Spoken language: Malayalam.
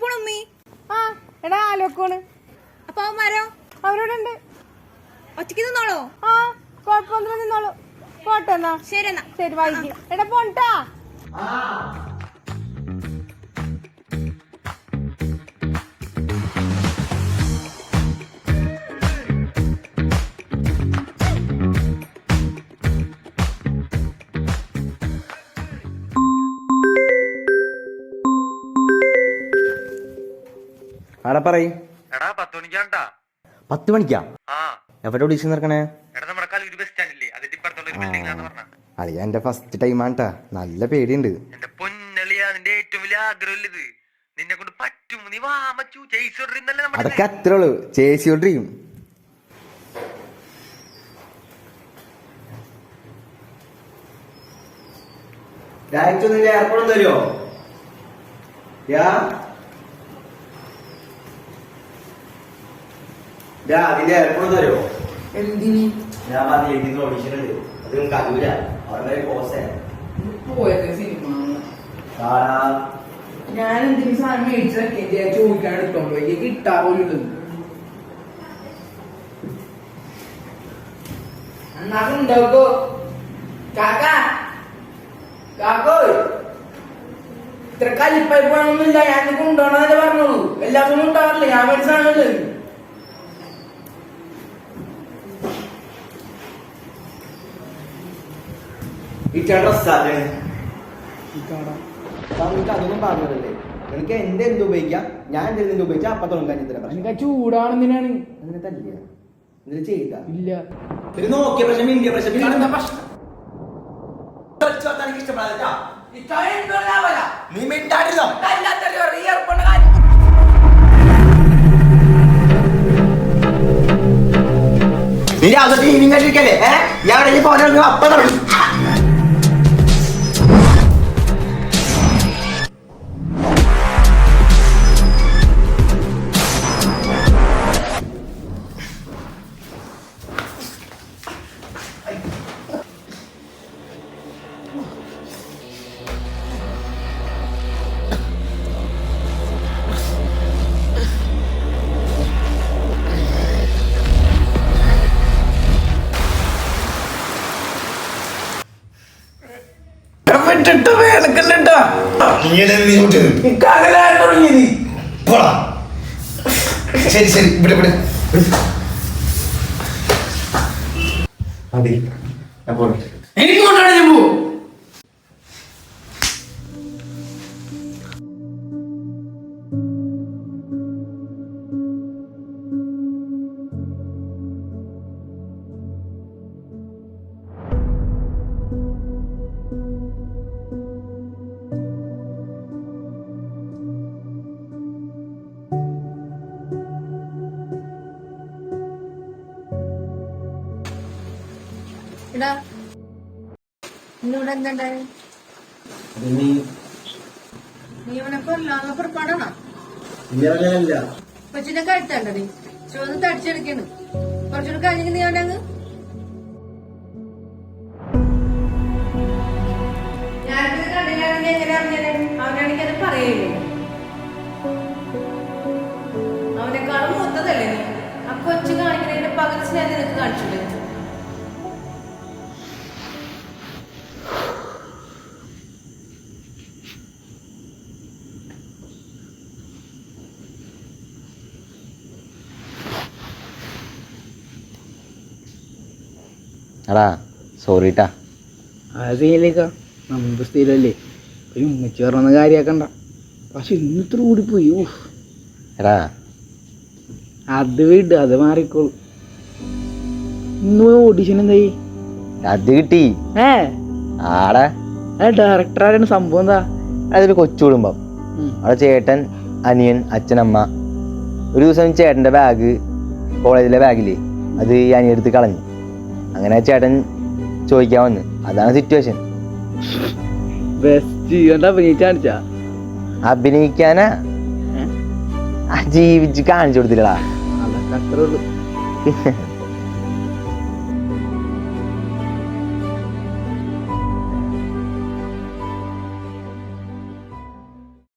പോണു ഉമ്മി? ആ എടാ ആലോക്കാണ്. അപ്പൊ അവന്മാരോ? അവരോടെ ഉണ്ട്. ഒറ്റയ്ക്ക് നിന്നോളോ? ആ കൊഴപ്പൊന്നും നിന്നോളൂ. പോട്ടെ എന്നാ. ശരി എന്നാ. ശരി വൈകി. എടാ പോണ്ടാ. ആടാ പറയ്. എടാ 10 മണിക്കാണ്ടാ. 10 മണിക്കാ? എവിടെ ഓഡീഷൻ നടക്കണേ? അളിയ എന്റെ ഫസ്റ്റ് ടൈം ആണ്ട്ടാ, നല്ല പേടിയുണ്ട്. എന്റെ പൊന്നളിയാ, നിന്റെ ഏറ്റവും വലിയ ആഗ്രഹം ഇത്. നിന്നെ കൊണ്ട് പറ്റും. നീ വാ മച്ചു, അതൊക്കെ അത്രേ ഉള്ളു, ചേച്ചിയോണ്ടിരിക്കും. ഏർപ്പെടും തരുമോ? അതിന്റെ ഏർപ്പെടും തരുമോ? എന്തിന്? ഞാൻ പറഞ്ഞ ഓഡീഷൻ ഉണ്ട്, അത് കഴിയൂല. അവിടെ കോഴ്സ് പോയത് സിനിമ. ഞാൻ എന്തിനു സാധനം മേടിച്ചൊക്കെ ചോദിക്കാൻ എടുത്തോണ്ടോ? എനിക്ക് കിട്ടാ പോലും. എന്നാക്കുണ്ടോ കാക്കാ? കാക്കോ ഇത്ര കലിപ്പായി പോകണമെന്നില്ല. ഞാൻ കൊണ്ടുപോകണമെന്നല്ലേ പറഞ്ഞോളൂ. എല്ലാ സമയം ഉണ്ടാവാറില്ല. ഞാൻ മേടിച്ച സാധനമല്ലേ. അതൊന്നും പറഞ്ഞതല്ലേ. എനിക്ക് എന്റെ എന്ത് ഉപയോഗിക്കാം, ഞാൻ എന്ത് ഉപയോഗിച്ചാൽ അപ്പൊ തുടങ്ങാൻ. എനിക്ക് ചൂടാണെന്തിനാണ് അങ്ങനെ തല്ലിയ എന്തിനു ചെയ്ത ഇല്ല. നോക്കിയ പ്രശ്നം ഇന്ത്യ പ്രശ്നം നീ മിണ്ടാടില്ലോ. നീ രാവിലെ ഈവനിങ് കഴിക്കല്ലേ? ഞാൻ അവിടെ പോകാൻ അപ്പൊ തുടങ്ങി. ശരി ശരി ഇവിടെ ഇവിടെ എനിക്ക് കൊണ്ടാണ് ഞാൻ പോ. എടാ ഇന്നിവിടെ എന്തുണ്ടായി? നീ ഇവനെ കൊല്ലാനുള്ള പുറപ്പാടാണോ? കൊച്ചിനെ കഴുത്തണ്ടടി ചുവന്ന് തടിച്ചെടുക്കുന്നു. കുറച്ചുകൂടെ കഴിഞ്ഞെങ്കിൽ നീ അവനങ്ങ് ഞാനിത് കണ്ടില്ലാണെങ്കിൽ എങ്ങനെ അറിഞ്ഞാലേ? അവനാണെങ്കിൽ അത് പറയല്ലോ. അവനെക്കാളും മൊത്തതല്ലേ നീ? ആ കൊച്ചു കാണിക്കുന്നതിന്റെ പകരം സ്നേഹം നിനക്ക് കാണിച്ചിട്ടുണ്ട്. എടാ സോറിട്ടാ. അതേലേക്കാ നമുക്ക് സ്ഥിരല്ലേ. ഒരു ഉമ്മച്ചി പറഞ്ഞ കാര്യാക്കണ്ട. പക്ഷെ ഇന്നിത്ര കൂടിപ്പോയി. എടാ അത് വിട്, അത് മാറിക്കോളൂ. ഇന്ന് ഓഡിഷൻ എന്തായി? അത് കിട്ടി. ആടാ ഡയറക്ടർ ആരാണ്? സംഭവം എന്താ? അതൊരു കൊച്ചു കുടുംബം. അവിടെ ചേട്ടൻ, അനിയൻ, അച്ഛനമ്മ. ഒരു ദിവസം ചേട്ടൻ്റെ ബാഗ്, കോളേജിലെ ബാഗില്ലേ, അത് ഈ അനിയടുത്ത് കളഞ്ഞു. അങ്ങനെ ചേട്ടൻ ചോദിക്കാൻ വന്ന്. അതാണ് സിറ്റുവേഷൻ. അഭിനയിക്കാനാ? ജീവിച്ച് കാണിച്ചു കൊടുത്തില്ലടാ. അതൊക്കെ അത്രേ ഉള്ളൂ.